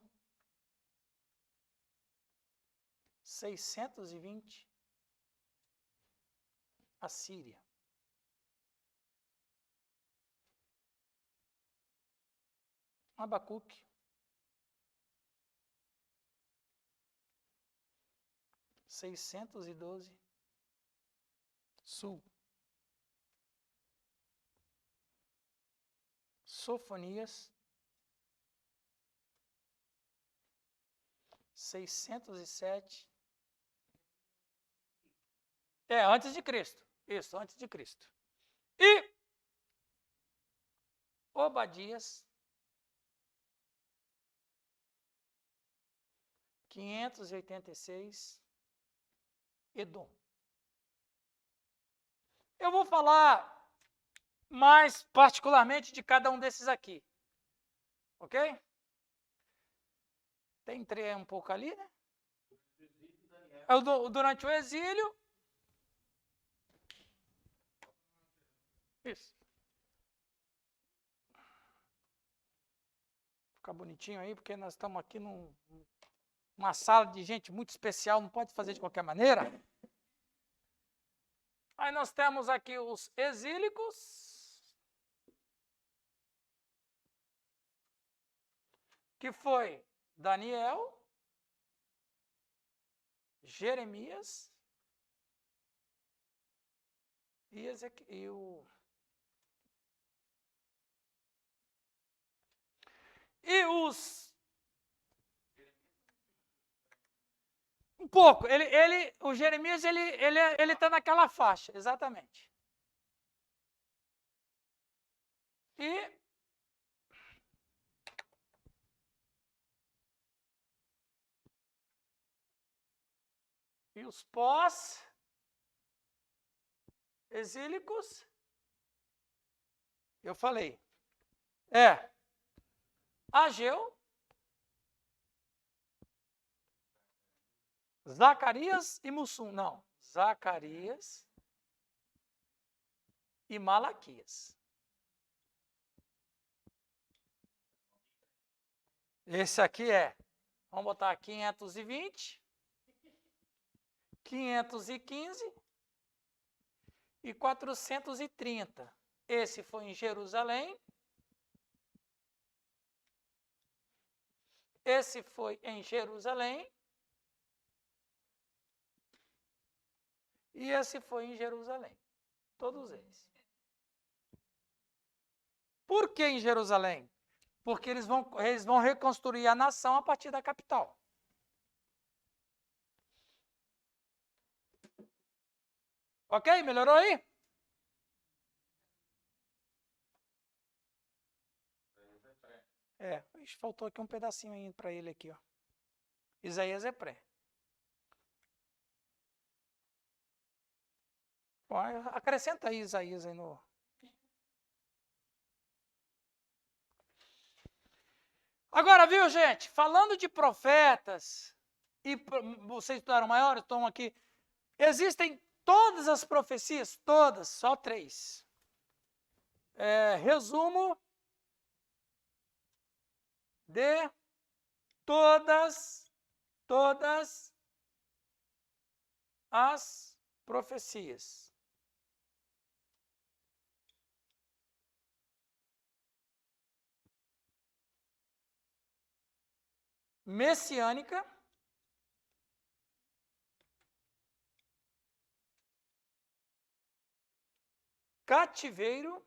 620, Assíria. Abacuque, 612, sul. Sofonias, 607. Antes de Cristo. Isso, antes de Cristo. E Obadias, 586, Edom. Eu vou falar mais particularmente de cada um desses aqui. Ok? Entrei um pouco ali, né? Durante o exílio. Isso. Ficar bonitinho aí, porque nós estamos aqui numa sala de gente muito especial, não pode fazer de qualquer maneira. Aí nós temos aqui os exílicos, que foi Daniel, Jeremias e Ezequiel. E os... Um pouco. O Jeremias, ele está naquela faixa, exatamente. E os pós-exílicos, eu falei, Ageu, Zacarias e Mussum. Não, Zacarias e Malaquias. Esse aqui vamos botar 520, 515 e 430. Esse foi em Jerusalém. Esse foi em Jerusalém. E esse foi em Jerusalém. Todos eles. Por que em Jerusalém? Porque eles vão reconstruir a nação a partir da capital. Ok? Melhorou aí? Faltou aqui um pedacinho ainda para ele aqui, ó. Isaías é pré. Bom, acrescenta aí Isaías aí no... Agora, viu, gente? Falando de profetas, e vocês estudaram maior, estão aqui, Existem todas as profecias, todas, só 3. Resumo de todas as profecias. Messiânica, cativeiro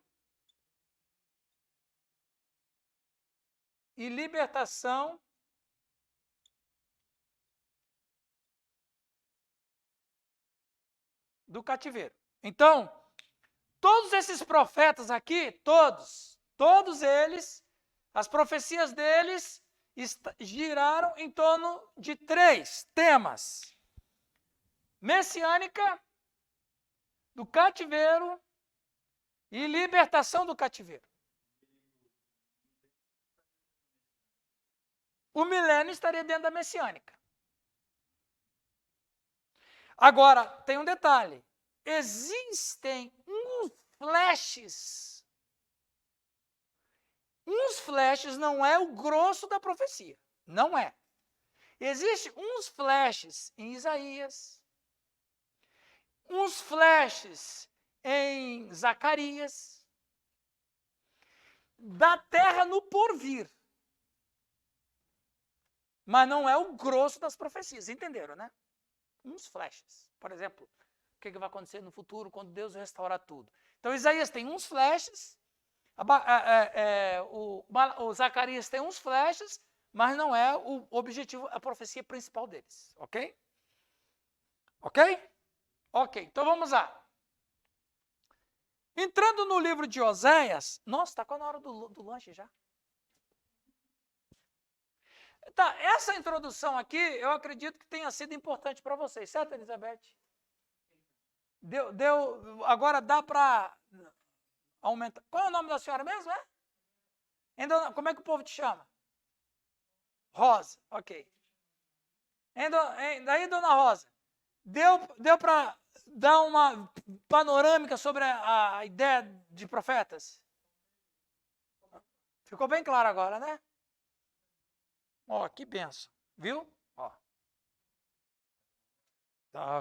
e libertação do cativeiro. Então, todos esses profetas aqui, todos eles, as profecias deles giraram em torno de 3 temas: messiânica, do cativeiro e libertação do cativeiro. O milênio estaria dentro da messiânica. Agora, tem um detalhe. Existem uns flashes. Uns flashes não é o grosso da profecia. Não é. Existem uns flashes em Isaías, uns flashes em Zacarias, da terra no porvir. Mas não é o grosso das profecias, entenderam, né? Uns flashes. Por exemplo, o que vai acontecer no futuro quando Deus restaurar tudo. Então, Isaías tem uns flashes, o Zacarias tem uns flashes, mas não é o objetivo, a profecia principal deles, ok? Ok? Ok, então vamos lá. Entrando no livro de Oséias, nossa, está quase na hora do lanche já. Tá, essa introdução aqui, eu acredito que tenha sido importante para vocês, certo, Elizabeth? Agora dá para aumentar. Qual é o nome da senhora mesmo, é? Como é que o povo te chama? Rosa, ok. Daí, dona Rosa, deu para dar uma panorâmica sobre a ideia de profetas? Ficou bem claro agora, né? Ó, que benção, viu? Ó.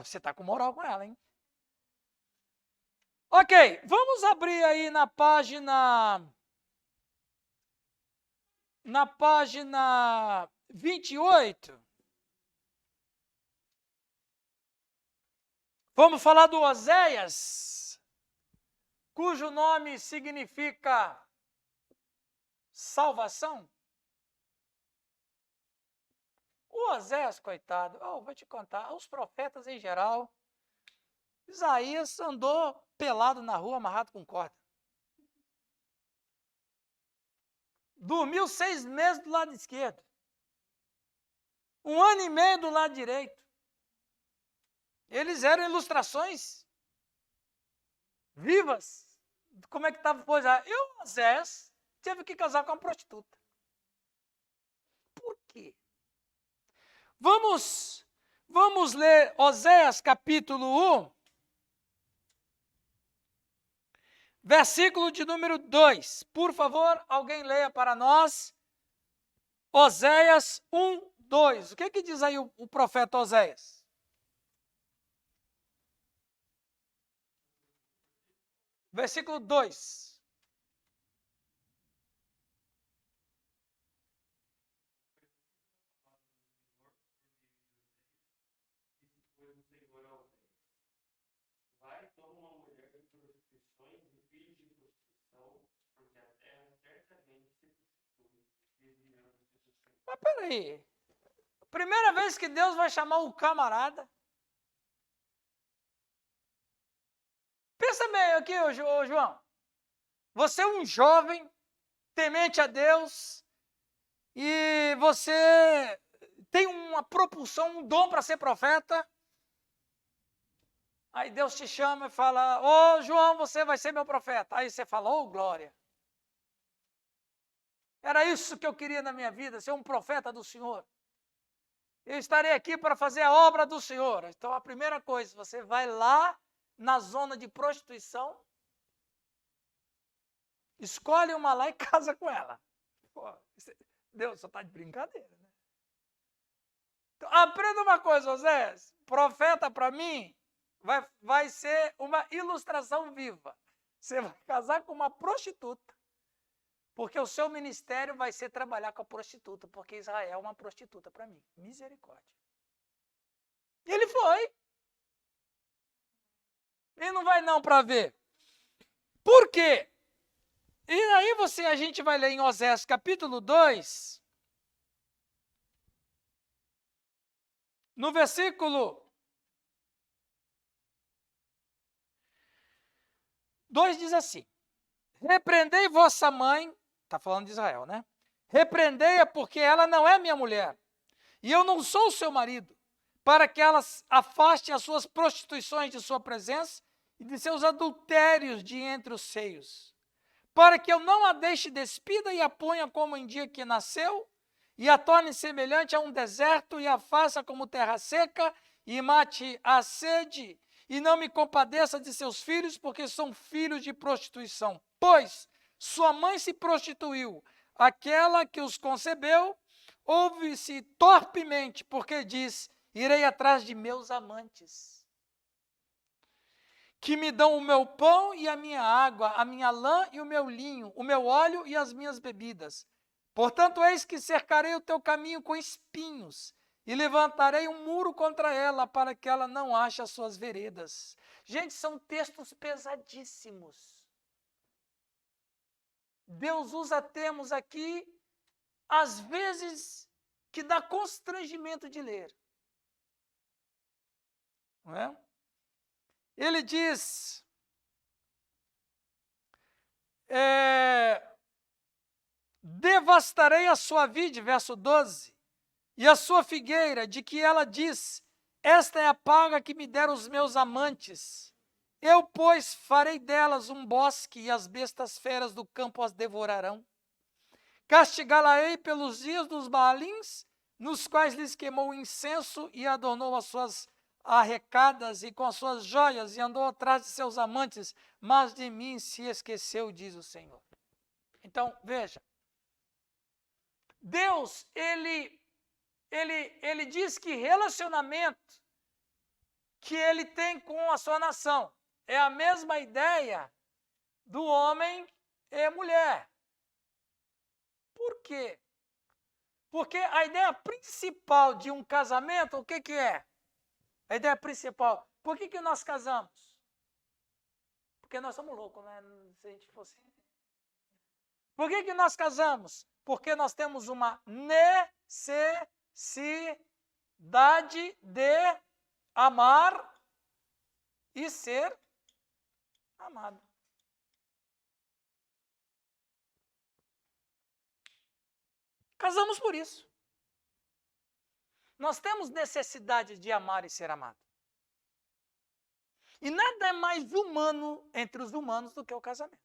Você tá com moral com ela, hein? Ok, vamos abrir aí na página 28. Vamos falar do Oséias, cujo nome significa salvação. O Oséias, coitado, vou te contar, os profetas em geral, Isaías andou pelado na rua, amarrado com corda. Dormiu 6 meses do lado esquerdo. 1 ano e meio do lado direito. Eles eram ilustrações vivas. Como é que estava o pois? E o Oséias teve que casar com uma prostituta. Por quê? Vamos ler Oséias capítulo 1, versículo de número 2. Por favor, alguém leia para nós. Oséias 1, 2. O que diz aí o profeta Oséias? Versículo 2. Vai, toma uma mulher de prostituições e filhos de prostituição, porque a terra certamente se prostitui, desviando de seus filhos. Mas peraí. Primeira vez que Deus vai chamar o camarada. Pensa bem aqui, ô João. Você é um jovem, temente a Deus, e você tem uma propulsão, um dom para ser profeta. Aí Deus te chama e fala, ô João, você vai ser meu profeta. Aí você fala, ô glória. Era isso que eu queria na minha vida, ser um profeta do Senhor. eu estarei aqui para fazer a obra do Senhor. Então, a primeira coisa, você vai lá na zona de prostituição, escolhe uma lá e casa com ela. Pô, Deus só está de brincadeira, né? Então, aprenda uma coisa, José, profeta para mim vai ser uma ilustração viva. Você vai casar com uma prostituta, porque o seu ministério vai ser trabalhar com a prostituta, porque Israel é uma prostituta para mim. Misericórdia. E ele foi. Ele não vai não para ver. Por quê? E aí a gente vai ler em Osés capítulo 2, no versículo 2 diz assim: repreendei vossa mãe, está falando de Israel, né? Repreendei-a porque ela não é minha mulher, e eu não sou o seu marido, para que ela afaste as suas prostituições de sua presença e de seus adultérios de entre os seios, para que eu não a deixe despida e a ponha como em dia que nasceu, e a torne semelhante a um deserto, e a faça como terra seca, e mate a sede, e não me compadeça de seus filhos, porque são filhos de prostituição. Pois sua mãe se prostituiu, aquela que os concebeu, ouve-se torpemente, porque diz: irei atrás de meus amantes, que me dão o meu pão e a minha água, a minha lã e o meu linho, o meu óleo e as minhas bebidas. Portanto, eis que cercarei o teu caminho com espinhos, e levantarei um muro contra ela, para que ela não ache as suas veredas. Gente, são textos pesadíssimos. Deus usa termos aqui, às vezes, que dá constrangimento de ler. Não é? Ele diz, devastarei a sua vide, verso 12, e a sua figueira, de que ela diz: esta é a paga que me deram os meus amantes. Eu, pois, farei delas um bosque, e as bestas feras do campo as devorarão. Castigá-la-ei pelos dias dos Baalins, nos quais lhes queimou o incenso e adornou as suas arrecadas e com as suas joias, e andou atrás de seus amantes, mas de mim se esqueceu, diz o Senhor. Então, veja, Deus, ele diz que relacionamento que ele tem com a sua nação é a mesma ideia do homem e mulher. Por quê? Porque a ideia principal de um casamento, o que é? A ideia principal. Por que nós casamos? Porque nós somos loucos, né? Se a gente fosse. Por que nós casamos? Porque nós temos uma necessidade de amar e ser amado. Casamos por isso. Nós temos necessidade de amar e ser amado. E nada é mais humano entre os humanos do que o casamento.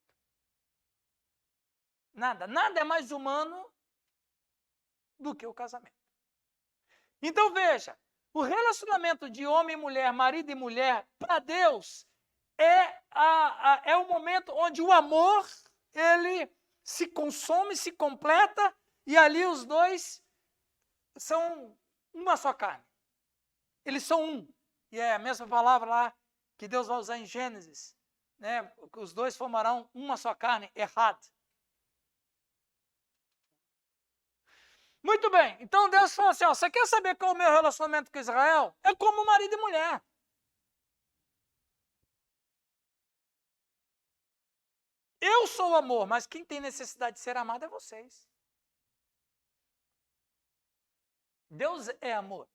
Nada é mais humano do que o casamento. Então veja, o relacionamento de homem e mulher, marido e mulher, para Deus, é o momento onde o amor, ele se consome, se completa, e ali os dois são uma só carne. Eles são um. E é a mesma palavra lá que Deus vai usar em Gênesis, né? Os dois formarão uma só carne, errado. Muito bem, então Deus falou assim, ó, você quer saber qual é o meu relacionamento com Israel? É como marido e mulher. Eu sou o amor, mas quem tem necessidade de ser amado é vocês. Deus é amor.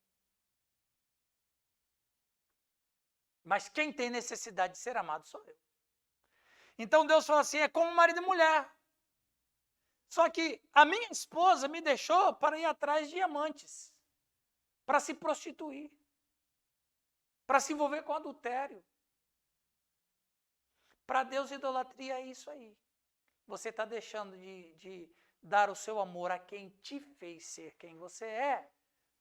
Mas quem tem necessidade de ser amado sou eu. Então Deus falou assim, é como marido e mulher. Só que a minha esposa me deixou para ir atrás de amantes, para se prostituir, para se envolver com adultério. Para Deus, idolatria é isso aí. Você está deixando de dar o seu amor a quem te fez ser quem você é,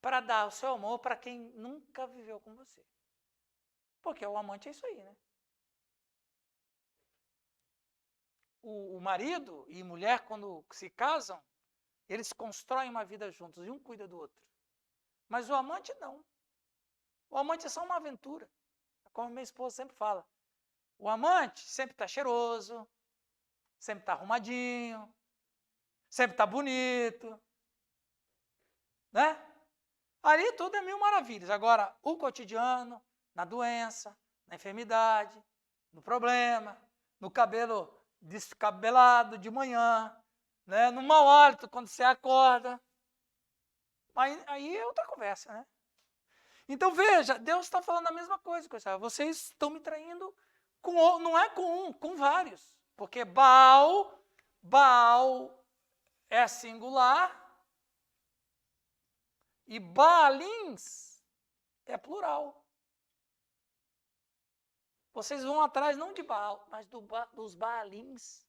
para dar o seu amor para quem nunca viveu com você. Porque o amante é isso aí, né? O marido e mulher, quando se casam, eles constroem uma vida juntos e um cuida do outro. Mas o amante não. O amante é só uma aventura. Como minha esposa sempre fala. O amante sempre está cheiroso, sempre está arrumadinho, sempre está bonito. Né? Ali tudo é mil maravilhas. Agora, o cotidiano, na doença, na enfermidade, no problema, no cabelo descabelado de manhã, né? No mau hálito quando você acorda. Aí é outra conversa, né? Então veja, Deus está falando a mesma coisa. Vocês estão me traindo não é com um, com vários. Porque Baal é singular e Baalins é plural. Vocês vão atrás não de Baal, mas dos Baalins.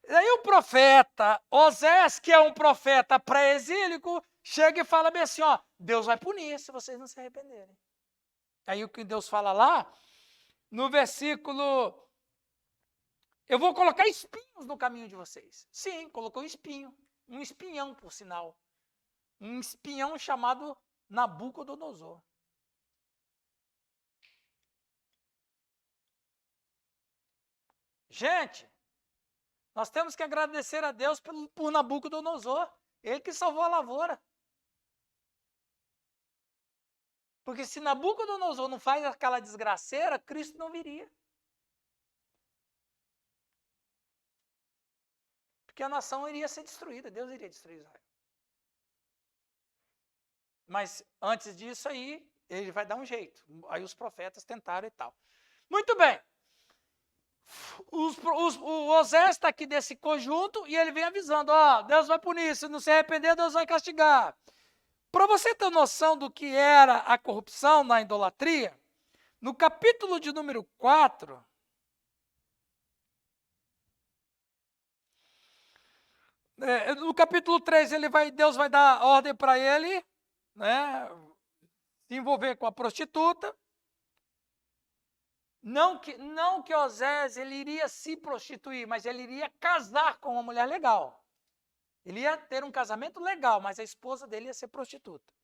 E aí o profeta Osés, que é um profeta pré-exílico, chega e fala bem assim, ó, Deus vai punir se vocês não se arrependerem. Aí o que Deus fala lá, no versículo, eu vou colocar espinhos no caminho de vocês. Sim, colocou um espinhão, por sinal. Um espinhão chamado Nabucodonosor. Gente, nós temos que agradecer a Deus por Nabucodonosor, ele que salvou a lavoura. Porque se Nabucodonosor não faz aquela desgraceira, Cristo não viria. Porque a nação iria ser destruída, Deus iria destruir Israel. Mas antes disso aí, ele vai dar um jeito. Aí os profetas tentaram e tal. Muito bem. O Osés está aqui desse conjunto e ele vem avisando, ó, Deus vai punir, se não se arrepender, Deus vai castigar. Para você ter noção do que era a corrupção na idolatria, no capítulo de número 4, no capítulo 3, Deus vai dar ordem para ele, né, se envolver com a prostituta. Não que Osés ele iria se prostituir, mas ele iria casar com uma mulher legal. Ele ia ter um casamento legal, mas a esposa dele ia ser prostituta.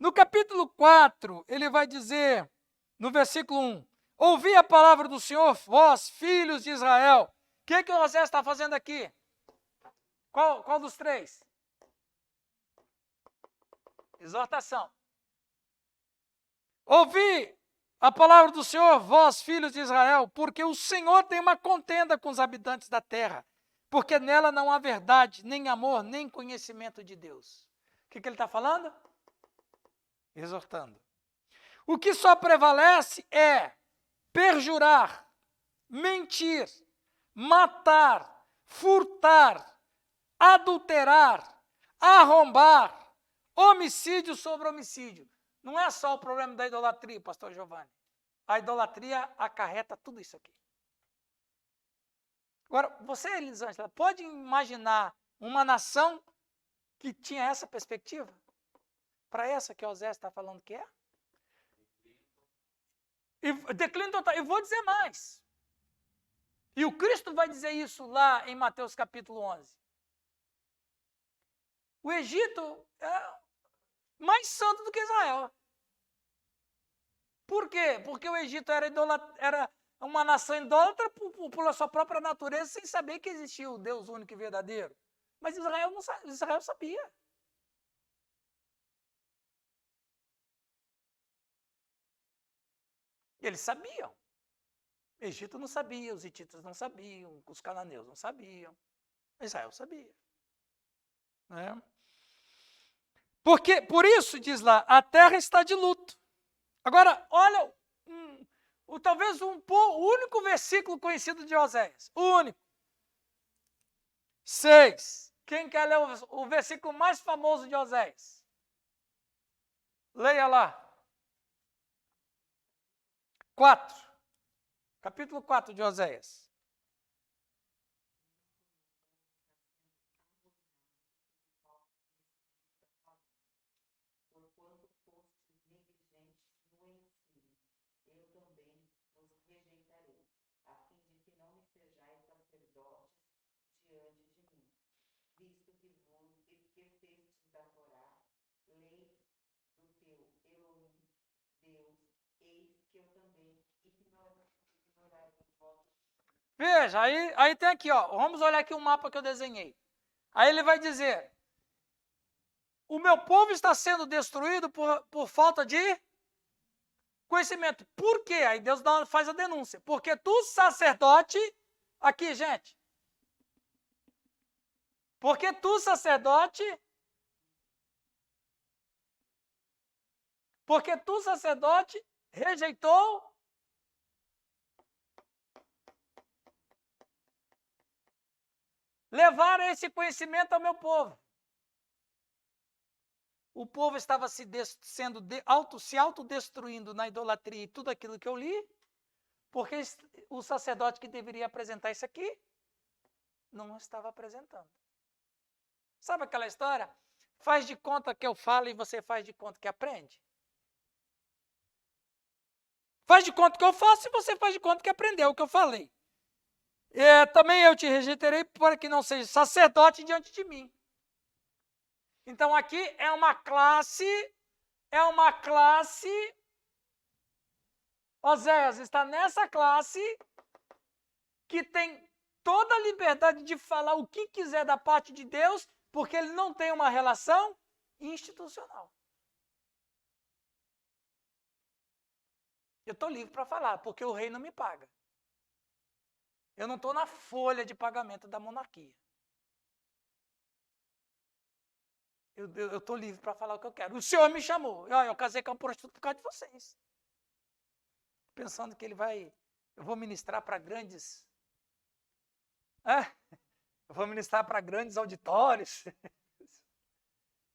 No capítulo 4, ele vai dizer, no versículo 1, ouvi a palavra do Senhor, vós, filhos de Israel. O que Osés está fazendo aqui? Qual dos três? Exortação. Ouvi a palavra do Senhor, vós, filhos de Israel, porque o Senhor tem uma contenda com os habitantes da terra, porque nela não há verdade, nem amor, nem conhecimento de Deus. O que ele está falando? Exortando. O que só prevalece é perjurar, mentir, matar, furtar, adulterar, arrombar, homicídio sobre homicídio. Não é só o problema da idolatria, pastor Giovanni. A idolatria acarreta tudo isso aqui. Agora, você, Elisângela, pode imaginar uma nação que tinha essa perspectiva? Para essa que Osés está falando que é? E declínio total. Eu vou dizer mais. E o Cristo vai dizer isso lá em Mateus capítulo 11. O Egito é mais santo do que Israel. Por quê? Porque o Egito era uma nação idólatra por sua própria natureza, sem saber que existia o Deus único e verdadeiro. Mas Israel sabia. Eles sabiam. O Egito não sabia, os hititas não sabiam, os cananeus não sabiam. Israel sabia. Né? Porque, por isso, diz lá, a terra está de luto. Agora, olha, talvez o único versículo conhecido de Oséias. O único. 6. Quem quer ler o versículo mais famoso de Oséias? Leia lá. 4. Capítulo 4 de Oséias. Veja, aí tem aqui, ó. Vamos olhar aqui o mapa que eu desenhei. Aí ele vai dizer: o meu povo está sendo destruído por falta de conhecimento. Por quê? Aí Deus faz a denúncia. Porque tu, sacerdote, aqui, gente. Porque tu, sacerdote, rejeitou levar esse conhecimento ao meu povo. O povo estava se autodestruindo na idolatria e tudo aquilo que eu li, porque o sacerdote que deveria apresentar isso aqui não estava apresentando. Sabe aquela história? Faz de conta que eu falo e você faz de conta que aprende? Faz de conta que eu faço e você faz de conta que aprendeu o que eu falei. Também eu te rejeitarei para que não seja sacerdote diante de mim. Então aqui é uma classe, Oséias está nessa classe que tem toda a liberdade de falar o que quiser da parte de Deus, porque ele não tem uma relação institucional. Eu estou livre para falar, porque o rei não me paga. Eu não estou na folha de pagamento da monarquia. Eu estou livre para falar o que eu quero. O senhor me chamou. Eu casei com uma prostituta por causa de vocês. Pensando que eu vou ministrar para grandes... eu vou ministrar para grandes auditórios.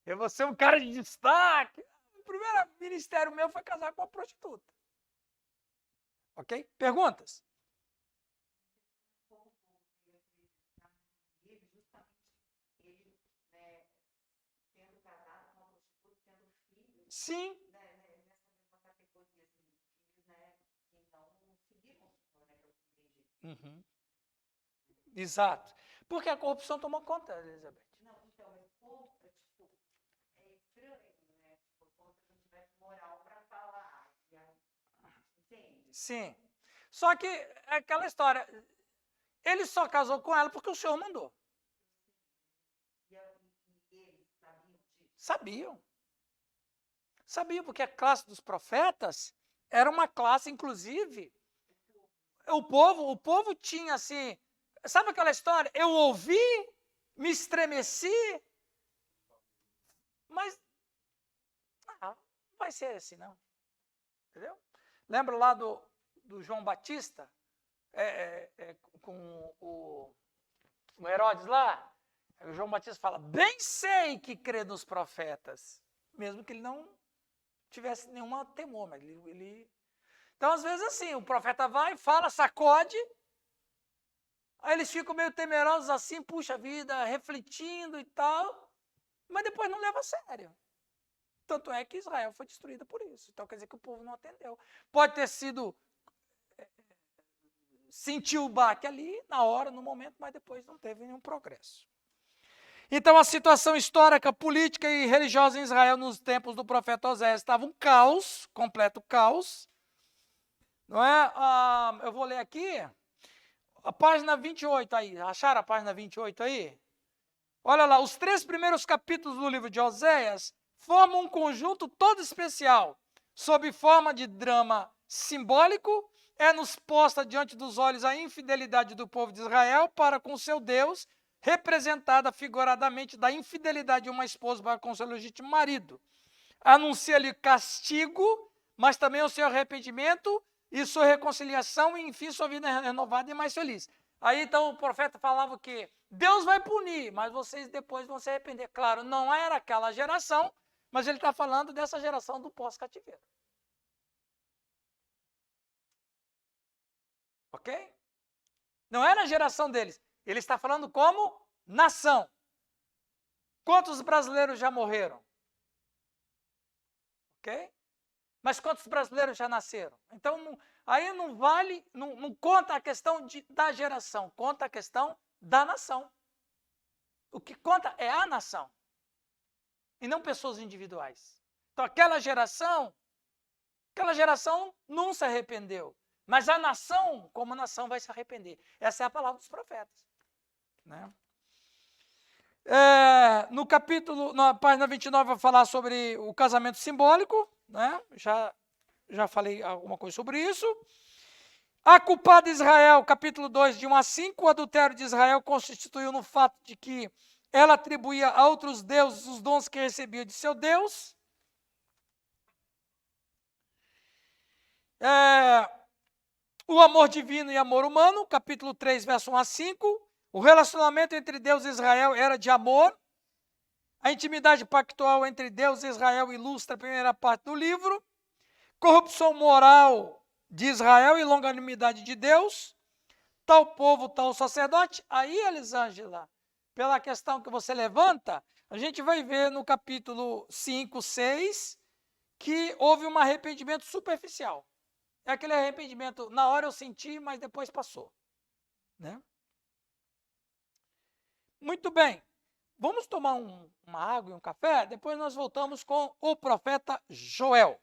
Eu vou ser um cara de destaque. O primeiro ministério meu foi casar com uma prostituta. Ok? Perguntas? Sim. Nessa mesma categoria, assim, filhos, né, que não seguiram o Senhor, né, que eu entendi. Uhum. Exato. Porque a corrupção tomou conta, Elizabeth. Não, então, é contra, tipo, é estranho, né? Tipo, como se não tivesse moral para falar. Entende? Sim. Só que é aquela história. Ele só casou com ela porque o senhor mandou. E eles sabiam disso? Sabiam, porque a classe dos profetas era uma classe, inclusive, o povo tinha assim, sabe aquela história? Eu ouvi, me estremeci, mas não vai ser assim, não. Entendeu? Lembra lá do João Batista, com o Herodes lá? O João Batista fala, bem sei que crê nos profetas, mesmo que ele não tivesse nenhuma temor, mas ele... Então, às vezes, assim, o profeta vai, fala, sacode, aí eles ficam meio temerosos assim, puxa vida, refletindo e tal, mas depois não leva a sério. Tanto é que Israel foi destruída por isso. Então, quer dizer que o povo não atendeu. Pode ter sido... sentiu o baque ali, na hora, no momento, mas depois não teve nenhum progresso. Então, a situação histórica, política e religiosa em Israel nos tempos do profeta Oséias estava um caos, completo caos. Não é? Eu vou ler aqui, a página 28 aí. Acharam a página 28 aí? Olha lá, os 3 primeiros capítulos do livro de Oséias formam um conjunto todo especial, sob forma de drama simbólico, nos posta diante dos olhos a infidelidade do povo de Israel para com seu Deus, representada figuradamente da infidelidade de uma esposa para com seu legítimo marido. Anuncia-lhe castigo, mas também o seu arrependimento e sua reconciliação e, enfim, sua vida renovada e mais feliz. Aí, então, o profeta falava que Deus vai punir, mas vocês depois vão se arrepender. Claro, não era aquela geração, mas ele está falando dessa geração do pós-cativeiro. Ok? Não era a geração deles. Ele está falando como nação. Quantos brasileiros já morreram? Ok? Mas quantos brasileiros já nasceram? Então, aí não vale, não conta a questão da geração, conta a questão da nação. O que conta é a nação, e não pessoas individuais. Então, aquela geração não se arrependeu. Mas a nação, como nação, vai se arrepender. Essa é a palavra dos profetas. Né? No capítulo, na página 29, vai falar sobre o casamento simbólico. Né? Já falei alguma coisa sobre isso. A culpada Israel, capítulo 2, de 1 a 5, o adultério de Israel constituiu no fato de que ela atribuía a outros deuses os dons que recebia de seu Deus. O amor divino e amor humano, capítulo 3, verso 1 a 5. O relacionamento entre Deus e Israel era de amor. A intimidade pactual entre Deus e Israel ilustra a primeira parte do livro. Corrupção moral de Israel e longanimidade de Deus. Tal povo, tal sacerdote. Aí, Elisângela, pela questão que você levanta, a gente vai ver no capítulo 5, 6, que houve um arrependimento superficial. É aquele arrependimento, na hora eu senti, mas depois passou. Né? Muito bem. Vamos tomar uma água e um café? Depois nós voltamos com o profeta Joel.